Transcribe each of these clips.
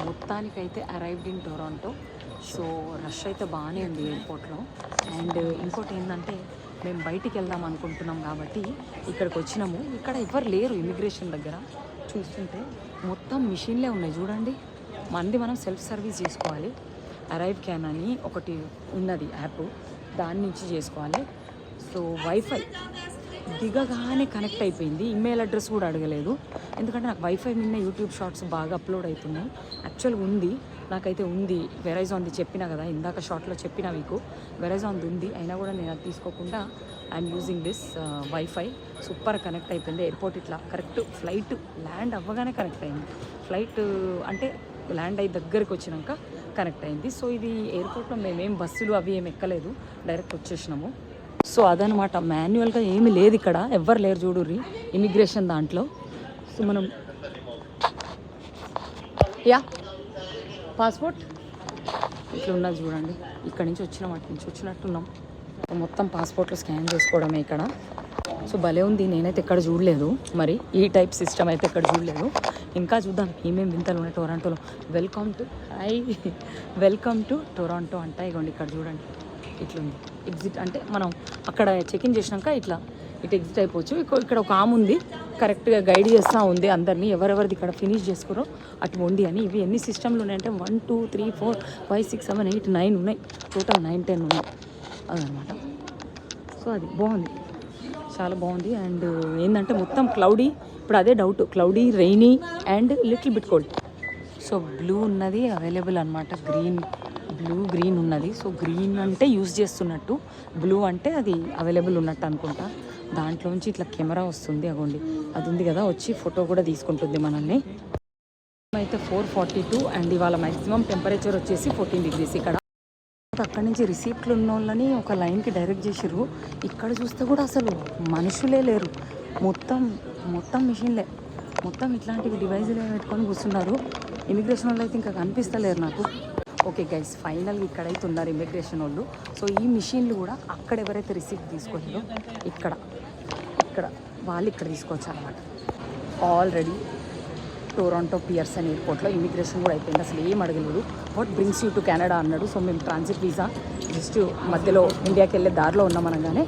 మొత్తానికైతే arrived in Toronto. So rush అయితే బాగానే ఉంది ఎయిర్పోర్ట్లో. అండ్ ఇంకోటి ఏంటంటే మేము బయటికి వెళ్దాం అనుకుంటున్నాం కాబట్టి ఇక్కడికి వచ్చినాము. ఇక్కడ ఎవరు లేరు ఇమిగ్రేషన్ దగ్గర. చూస్తుంటే మొత్తం మిషన్లే ఉన్నాయి చూడండి. మనం సెల్ఫ్ సర్వీస్ చేసుకోవాలి. అరైవ్ క్యాన్ అని ఒకటి ఉన్నది యాప్, దాని నుంచి చేసుకోవాలి. సో వైఫై దిగగానే కనెక్ట్ అయిపోయింది. ఈమెయిల్ అడ్రస్ కూడా అడగలేదు, ఎందుకంటే నాకు వైఫై మీద యూట్యూబ్ షార్ట్స్ బాగా అప్లోడ్ అవుతున్నాయి. యాక్చువల్గా ఉంది, నాకైతే ఉంది. వెరైజాన్ది చెప్పినా కదా ఇందాక షార్ట్లో చెప్పినా మీకు, వెరైజాన్ది ఉంది. అయినా కూడా నేను అది తీసుకోకుండా I'm using this wifi. Super connect అయిపోయింది. ఎయిర్పోర్ట్ ఇట్లా కరెక్ట్ ఫ్లైట్ ల్యాండ్ అవ్వగానే కనెక్ట్ అయింది. ఫ్లైట్ అంటే ల్యాండ్ అయ్యి దగ్గరికి వచ్చినాక కనెక్ట్ అయింది. సో ఇది ఎయిర్పోర్ట్లో మేమేం బస్సులు అవి ఏం ఎక్కలేదు, డైరెక్ట్ వచ్చేసినాము. సో అదనమాట, మాన్యువల్గా ఏమీ లేదు ఇక్కడ, ఎవ్వరు లేరు చూడుర్రి ఇమిగ్రేషన్ దాంట్లో. సో మనం యా పాస్పోర్ట్ ఇట్లా ఉన్నది చూడండి. ఇక్కడ నుంచి వచ్చినాం, అటు నుంచి వచ్చినట్టున్నాం. మొత్తం పాస్పోర్ట్లో స్కాన్ చేసుకోవడమే ఇక్కడ. సో భలే ఉంది, నేనైతే ఎక్కడ చూడలేదు. మరి ఈ టైప్ సిస్టమ్ అయితే ఎక్కడ చూడలేదు. ఇంకా చూద్దాం ఏమేమి వింతలు ఉన్నాయి టొరంటోలో. వెల్కమ్ టు టొరంటో అంట. ఇగోండి ఇక్కడ చూడండి ఇట్లుంది. ఎగ్జిట్ అంటే మనం అక్కడ చెక్-ఇన్ చేసినాక ఇట్లా ఇటు ఎగ్జిట్ అయిపోవచ్చు. ఇక్కడ ఒక ఆమె ఉంది, కరెక్ట్గా గైడ్ చేస్తూ ఉంది అందరినీ, ఎవరెవరిది ఇక్కడ ఫినిష్ చేసుకోరో అటు వండి అని. ఇవి ఎన్ని సిస్టమ్లు ఉన్నాయంటే 1 2 3 4 5 6 7 8 9 ఉన్నాయి, టోటల్ 9 10 ఉన్నాయి అదనమాట. సో అది బాగుంది, చాలా బాగుంది. అండ్ ఏంటంటే మొత్తం క్లౌడీ, ఇప్పుడు అదే doubt, cloudy, rainy and little bit cold. So blue ఉన్నది అవైలబుల్ అనమాట, గ్రీన్ ఉన్నది. సో గ్రీన్ అంటే యూజ్ చేస్తున్నట్టు, బ్లూ అంటే అది అవైలబుల్ ఉన్నట్టు అనుకుంటా. దాంట్లోంచి ఇట్లా కెమెరా వస్తుంది, అగోండి అది ఉంది కదా, వచ్చి ఫోటో కూడా తీసుకుంటుంది మనల్ని. అయితే 442 అండ్ ఇవాళ మ్యాక్సిమం టెంపరేచర్ వచ్చేసి 14 degrees ఇక్కడ. అక్కడి నుంచి రిసీప్ట్లు ఉన్న వాళ్ళని ఒక లైన్కి డైరెక్ట్ చేసిర్రు. ఇక్కడ చూస్తే కూడా అసలు మనుషులే లేరు, మొత్తం మిషన్లే, మొత్తం ఇట్లాంటివి డివైజులు పెట్టుకొని కూర్చున్నారు. ఇమిగ్రేషన్ వాళ్ళు అయితే ఇంకా కనిపిస్తలేరు నాకు. ఓకే గైస్, ఫైనల్గా ఇక్కడైతే ఉన్నారు ఇమిగ్రేషన్ వాళ్ళు. సో ఈ మిషన్లు కూడా అక్కడ ఎవరైతే రిసీప్ట్ తీసుకోలేదో ఇక్కడ వాళ్ళు ఇక్కడ తీసుకోవచ్చు అనమాట. ఆల్రెడీ టొరంటో పియర్సన్ ఎయిర్పోర్ట్లో ఇమిగ్రేషన్ కూడా అయిపోయింది, అసలు ఏం అడగలేదు. What brings you to Canada అన్నాడు. సో మేము ట్రాన్సిట్ వీసా జస్ట్ మధ్యలో ఇండియాకి వెళ్ళే దారిలో ఉన్నాం అనగానే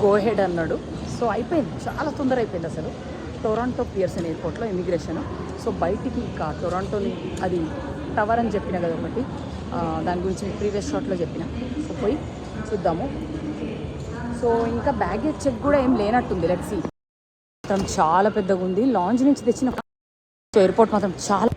గో హెడ్ అన్నాడు. సో అయిపోయింది, చాలా తొందర అయిపోయింది అసలు టొరంటో పియర్సన్ ఎయిర్పోర్ట్లో ఇమిగ్రేషన్. సో బయటికి ఇంకా టొరంటోని అది టవర్ అని చెప్పిన కదా ఒకటి, దాని గురించి ప్రీవియస్ షాట్లో చెప్పిన. సో పోయి చూద్దాము. సో ఇంకా బ్యాగేజ్ చెక్ కూడా ఏం లేనట్టుంది. Let's see. మొత్తం చాలా పెద్దగా ఉంది. లాంజ్ నుంచి తెచ్చిన ఎయిర్పోర్ట్ మాత్రం చాలా